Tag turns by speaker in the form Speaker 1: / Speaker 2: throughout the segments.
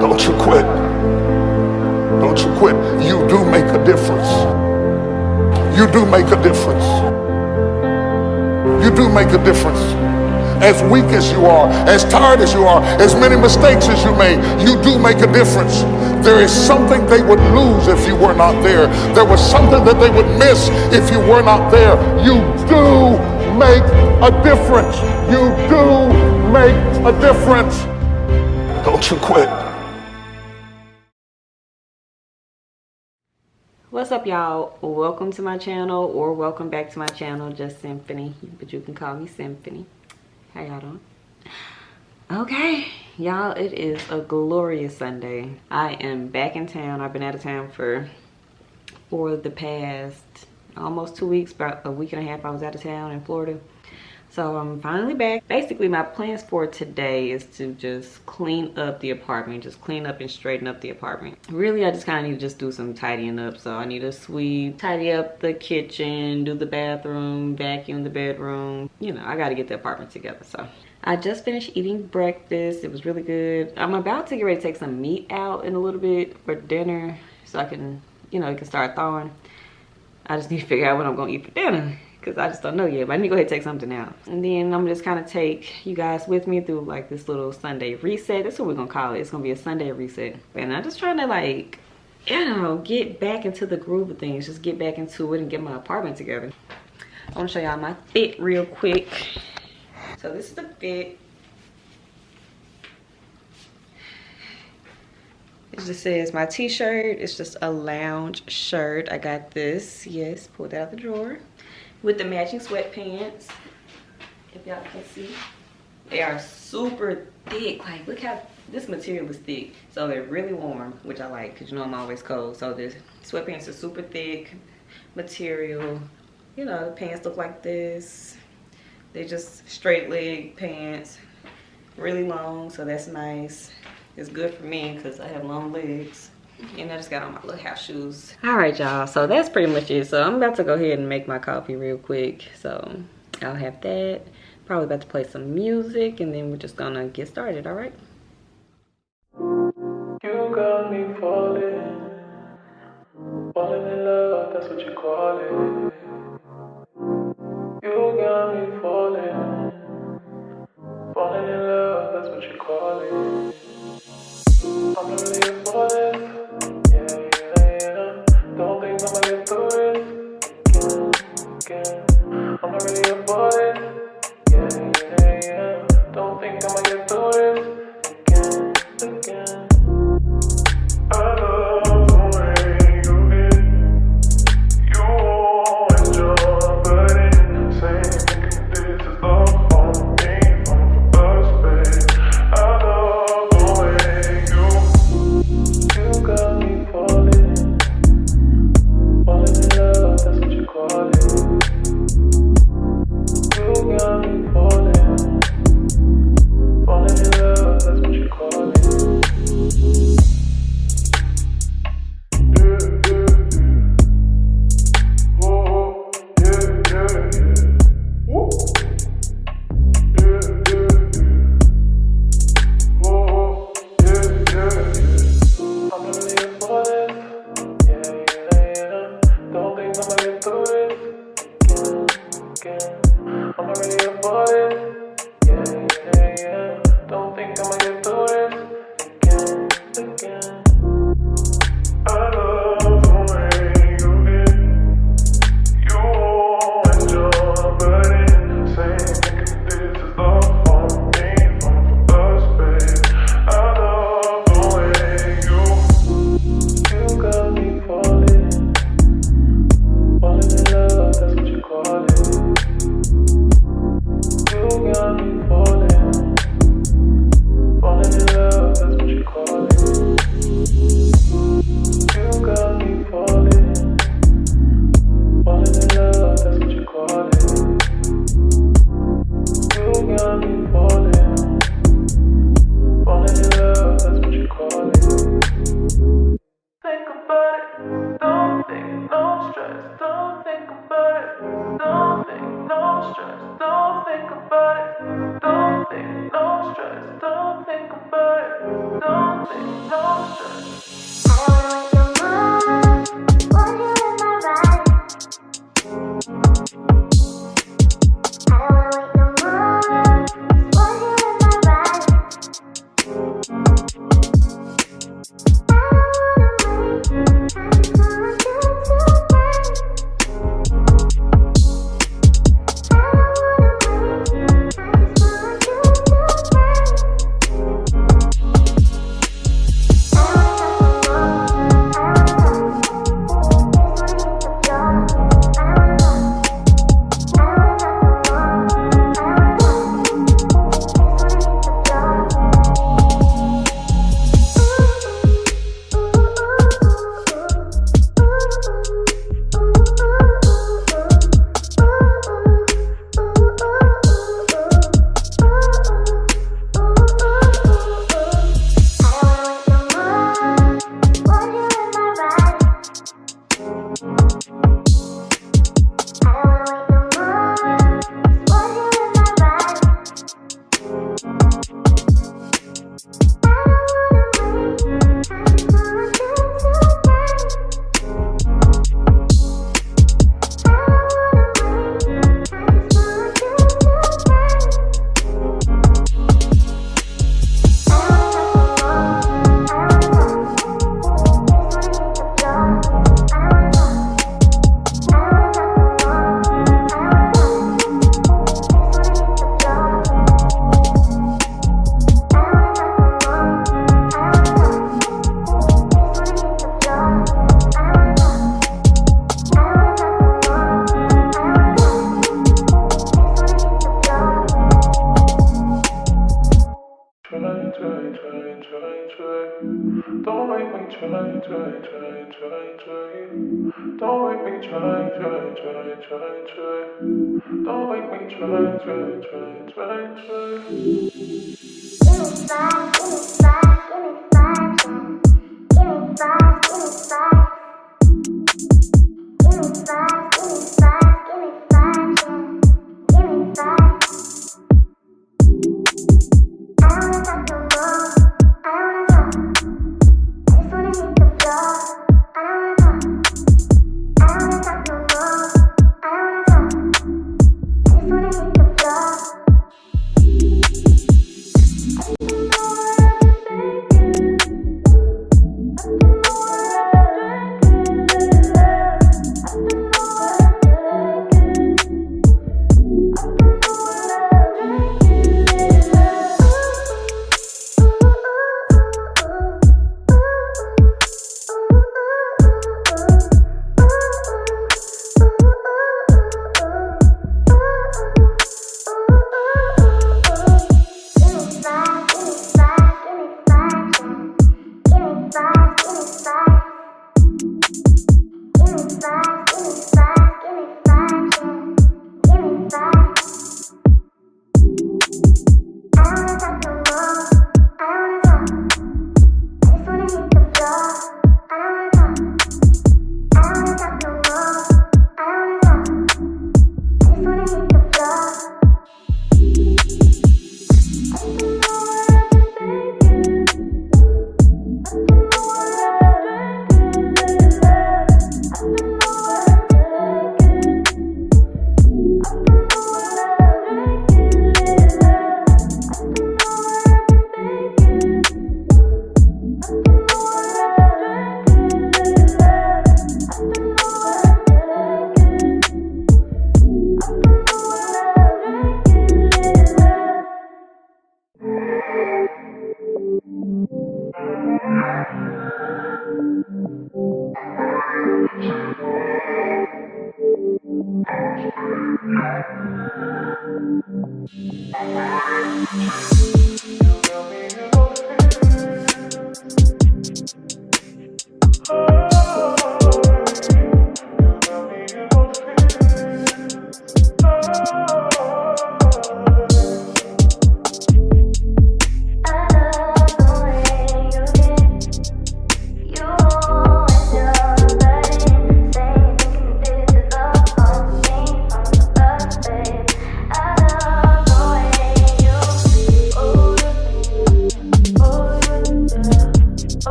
Speaker 1: Don't you quit. Don't you quit. You do make a difference. You do make a difference. You do make a difference. As weak as you are, as tired as you are, as many mistakes as you made, you do make a difference. There is something they would lose if you were not there. There was something that they would miss if you were not there. You do make a difference. You do make a difference. Don't you quit.
Speaker 2: What's up, y'all? Welcome to my channel, or welcome back to my channel, Just Symphony, but you can call me Symphony. How y'all doing? Okay, y'all, it is a glorious Sunday. I am back in town. I've been out of town for the past almost 2 weeks. About a week and a half I was out of town in Florida. So I'm finally back. Basically, my plans for today is to just clean up the apartment. Just clean up and straighten up the apartment. Really, I just kind of need to just do some tidying up. So I need to sweep, tidy up the kitchen, do the bathroom, vacuum the bedroom. You know, I got to get the apartment together. So I just finished eating breakfast. It was really good. I'm about to get ready to take some meat out in a little bit for dinner so I can, you know, it can start thawing. I just need to figure out what I'm going to eat for dinner, because I just don't know yet, but I need to go ahead and take something out. And then I'm just kind of take you guys with me through like this little Sunday reset. That's what we're gonna call it. It's gonna be a Sunday reset. And I'm just trying to, like, you know, get back into the groove of things. Just get back into it and get my apartment together. I wanna show y'all my fit real quick. So this is the fit. It just says my t-shirt. It's just a lounge shirt. I got this, yes, pulled out of the drawer, with the matching sweatpants. If y'all can see, they are super thick. Like, look how this material is thick. So they're really warm, which I like, because you know I'm always cold. So the sweatpants are super thick material. You know, the pants look like this. They're just straight leg pants, really long, so that's nice. It's good for me because I have long legs. And I just got on my little house shoes. All right, y'all, so that's pretty much it. So I'm about to go ahead and make my coffee real quick. So I'll have that. Probably about to play some music, and then we're just gonna get started. All right.
Speaker 3: You got me falling in love, that's what you call it. You got me falling in love, that's what you call it. I'm not really falling. Don't think I'ma get through it again. I'm not really about it. Don't think I'ma get through it again. I love the way you did. You always jump in, saying thinking this is love for me, for us, babe. I love the way you got me falling. Falling in love, that's what you call it. You got me falling. Falling in love, that's what you call it. Oh, Woo. Oh, I'm not really falling. Don't think I'ma get through it again. I'm not really about it. Don't think I'ma get through it again. I love the way you did. You always jump in, saying thinking this is love for me, for us, babe. I love the way you got me falling. Falling in love, that's what you call it. You got me falling. Falling in love, that's what you call it. Don't make me try. Don't make me try. Don't make me try.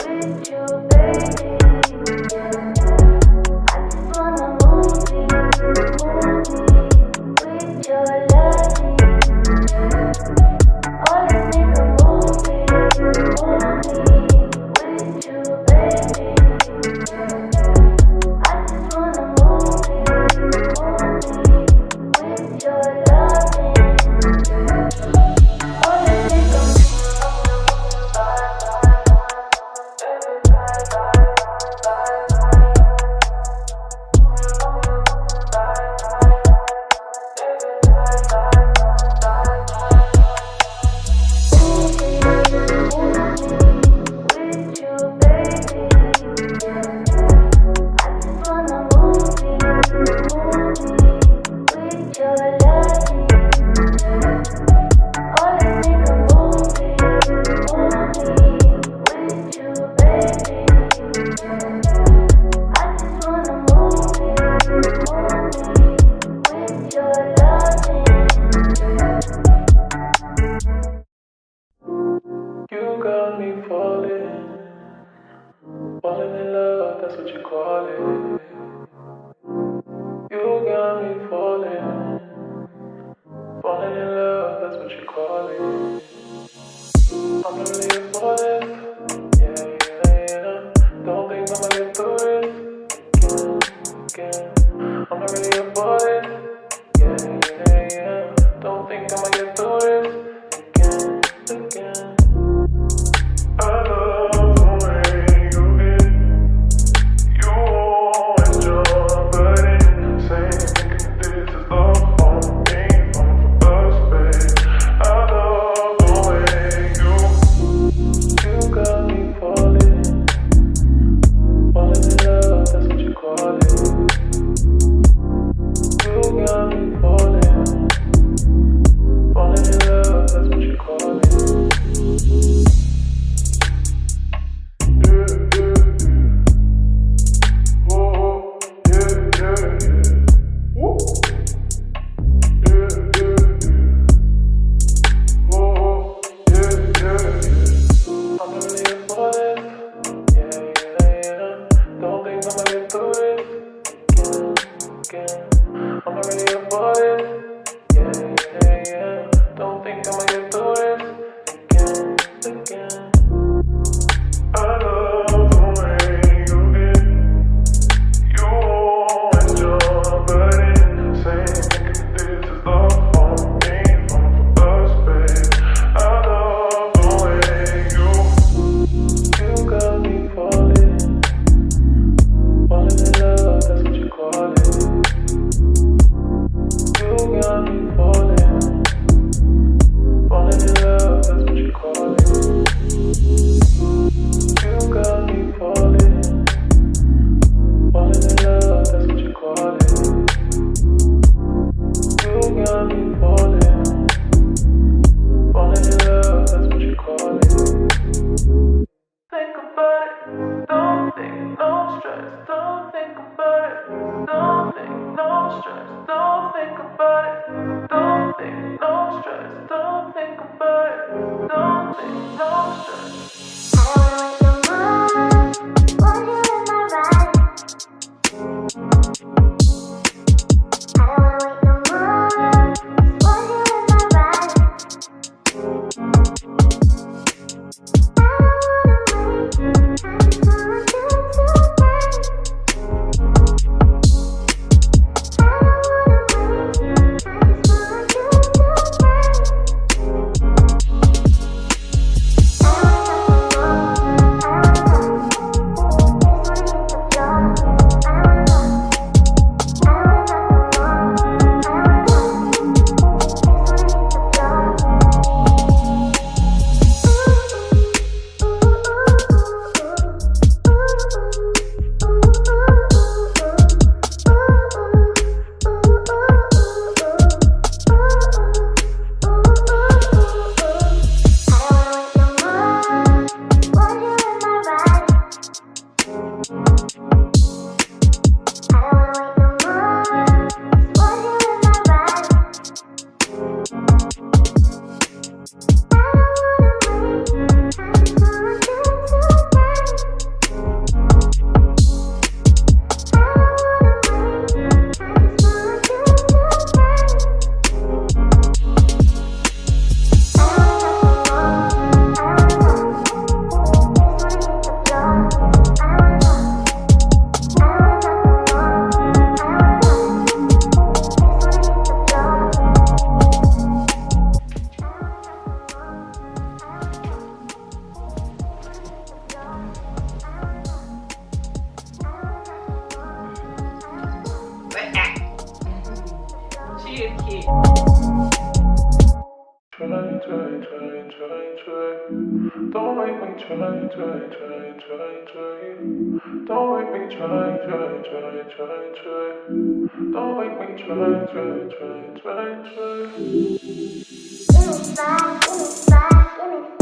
Speaker 4: With you.
Speaker 3: call it. You got me falling. Falling in love, that's what you call it. I'm not really for this. Yeah, yeah, yeah. Don't think I'ma get through this again. I'm not really for this. Yeah, yeah, yeah. Don't think I'ma get through this again. I love the way you hit. You always jump right in, saying thinking this is love for me, for us, babe. I love the way you got me falling, falling in love. That's what you call it. You got me falling, falling in love. That's what you call it. Don't make me try. Don't make me try. Don't make me try.
Speaker 4: Give me five, give me five, give me five.